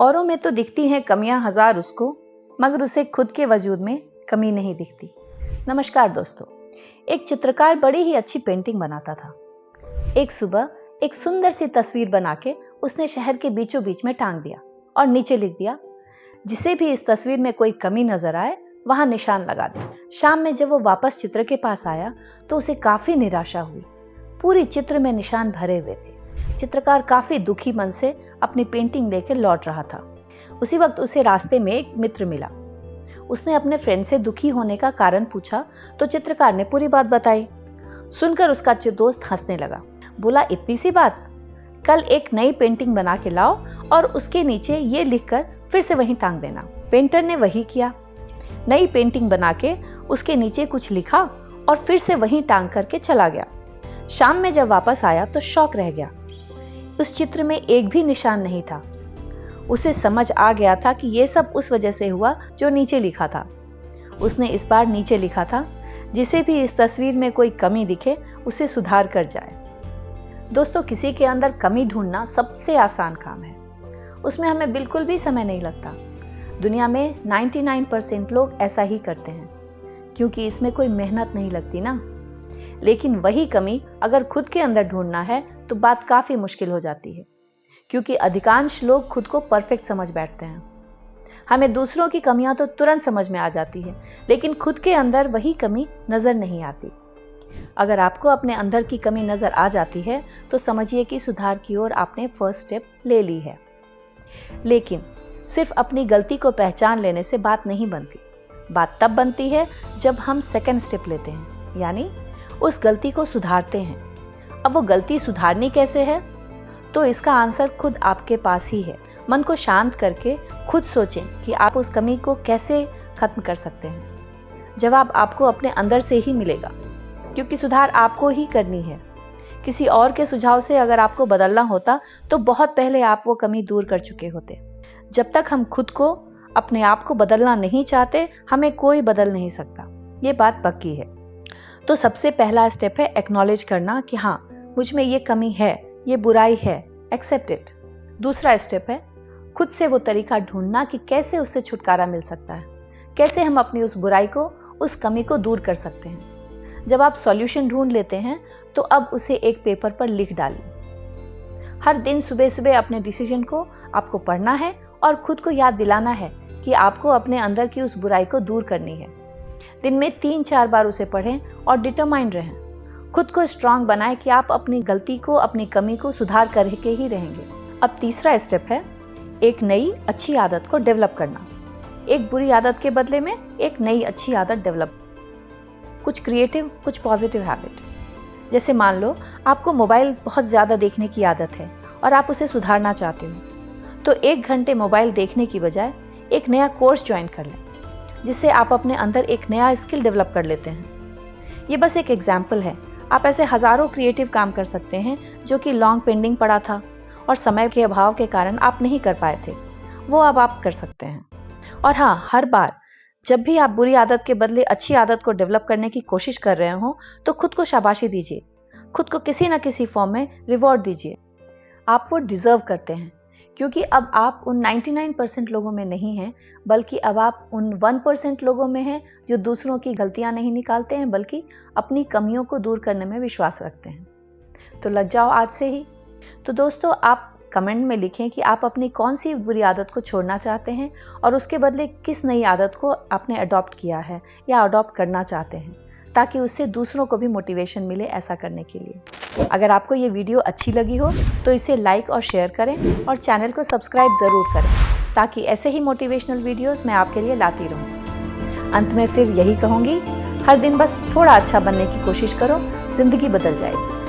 औरों में तो दिखती हैं कमियां हजार उसको, मगर उसे खुद के वजूद में कमी नहीं दिखती। नमस्कार दोस्तों, एक चित्रकार बड़ी ही अच्छी पेंटिंग बनाता था। एक सुबह एक सुंदर सी तस्वीर बना के उसने शहर के बीचों बीच में टांग दिया और नीचे लिख दिया, जिसे भी इस तस्वीर में कोई कमी नजर आए वहां निशान लगा दे। शाम में जब वो वापस चित्र के पास आया तो उसे काफी निराशा हुई। पूरी चित्र में निशान भरे हुए थे। चित्रकार काफी दुखी मन से अपनी पेंटिंग लेकर लौट रहा था। उसी वक्त उसे रास्ते में एक मित्र मिला। उसने अपने फ्रेंड से दुखी होने का कारण पूछा तो चित्रकार ने पूरी बात बताई। सुनकर उसका दोस्त हंसने लगा। बोला, इतनी सी बात, कल एक नई पेंटिंग बना के लाओ और उसके नीचे ये लिखकर फिर से वहीं टांग देना। पेंटर ने वही किया। नई पेंटिंग बना के उसके नीचे कुछ लिखा और फिर से वहीं टांग करके चला गया। शाम में जब वापस आया तो शॉक रह गया। उस चित्र में एक भी निशान नहीं था। उसे समझ आ गया था कि यह सब उस वजह से हुआ जो नीचे लिखा था। उसने इस बार नीचे लिखा था, जिसे भी इस तस्वीर में कोई कमी दिखे उसे सुधार कर जाए। दोस्तों, किसी के अंदर कमी ढूंढना सबसे आसान काम है। उसमें हमें बिल्कुल भी समय नहीं लगता। दुनिया में 99% लोग ऐसा ही करते हैं, क्योंकि इसमें कोई मेहनत नहीं लगती ना। लेकिन वही कमी अगर खुद के अंदर ढूंढना है तो बात काफी मुश्किल हो जाती है, क्योंकि अधिकांश लोग खुद को परफेक्ट समझ बैठते हैं। हमें दूसरों की कमियां तो तुरंत समझ में आ जाती है, लेकिन खुद के अंदर वही कमी नजर नहीं आती। अगर आपको अपने अंदर की कमी नजर आ जाती है तो समझिए कि सुधार की ओर आपने फर्स्ट स्टेप ले ली है। लेकिन सिर्फ अपनी गलती को पहचान लेने से बात नहीं बनती। बात तब बनती है जब हम सेकंड स्टेप लेते हैं, यानी उस गलती को सुधारते हैं। अब वो गलती सुधारनी कैसे है, तो इसका आंसर खुद आपके पास ही है। मन को शांत करके खुद सोचें कि आप उस कमी को कैसे खत्म कर सकते हैं। जवाब आपको अपने अंदर से ही मिलेगा, क्योंकि सुधार आपको ही करनी है। किसी और के सुझाव से अगर आपको बदलना होता तो बहुत पहले आप वो कमी दूर कर चुके होते। जब तक हम खुद को, अपने आप को बदलना नहीं चाहते, हमें कोई बदल नहीं सकता। ये बात पक्की है। तो सबसे पहला स्टेप है एक्नॉलेज करना कि हाँ, मुझ में ये कमी है, ये बुराई है, एक्सेप्ट इट। दूसरा स्टेप है खुद से वो तरीका ढूंढना कि कैसे उससे छुटकारा मिल सकता है, कैसे हम अपनी उस बुराई को, उस कमी को दूर कर सकते हैं। जब आप सॉल्यूशन ढूंढ लेते हैं तो अब उसे एक पेपर पर लिख डालिए। हर दिन सुबह सुबह अपने डिसीजन को आपको पढ़ना है और खुद को याद दिलाना है कि आपको अपने अंदर की उस बुराई को दूर करनी है। दिन में 3-4 बार उसे पढ़ें और डिटरमाइंड रहें। खुद को स्ट्रांग बनाएं कि आप अपनी गलती को, अपनी कमी को सुधार करके ही रहेंगे। अब तीसरा स्टेप है एक नई अच्छी आदत को डेवलप करना। एक बुरी आदत के बदले में एक नई अच्छी आदत डेवलप। कुछ क्रिएटिव, कुछ पॉजिटिव हैबिट। जैसे मान लो आपको मोबाइल बहुत ज्यादा देखने की आदत है और आप उसे सुधारना चाहते हो, तो 1 घंटे मोबाइल देखने की बजाय एक नया कोर्स ज्वाइन कर लें, जिससे आप अपने अंदर एक नया स्किल डेवलप कर लेते हैं। ये बस एक एग्जाम्पल है। आप ऐसे हजारों क्रिएटिव काम कर सकते हैं जो कि लॉन्ग पेंडिंग पड़ा था और समय के अभाव के कारण आप नहीं कर पाए थे, वो अब आप कर सकते हैं। और हाँ, हर बार जब भी आप बुरी आदत के बदले अच्छी आदत को डेवलप करने की कोशिश कर रहे हो तो खुद को शाबाशी दीजिए। खुद को किसी ना किसी फॉर्म में रिवॉर्ड दीजिए। आप वो डिजर्व करते हैं, क्योंकि अब आप उन 99% लोगों में नहीं हैं, बल्कि अब आप उन 1% लोगों में हैं जो दूसरों की गलतियां नहीं निकालते हैं, बल्कि अपनी कमियों को दूर करने में विश्वास रखते हैं। तो लग जाओ आज से ही। तो दोस्तों, आप कमेंट में लिखें कि आप अपनी कौन सी बुरी आदत को छोड़ना चाहते हैं और उसके बदले किस नई आदत को आपने अडॉप्ट किया है या अडॉप्ट करना चाहते हैं, ताकि उससे दूसरों को भी मोटिवेशन मिले ऐसा करने के लिए। अगर आपको ये वीडियो अच्छी लगी हो तो इसे लाइक और शेयर करें और चैनल को सब्सक्राइब ज़रूर करें, ताकि ऐसे ही मोटिवेशनल वीडियोस मैं आपके लिए लाती रहूं। अंत में फिर यही कहूँगी, हर दिन बस थोड़ा अच्छा बनने की कोशिश करो, जिंदगी बदल जाएगी।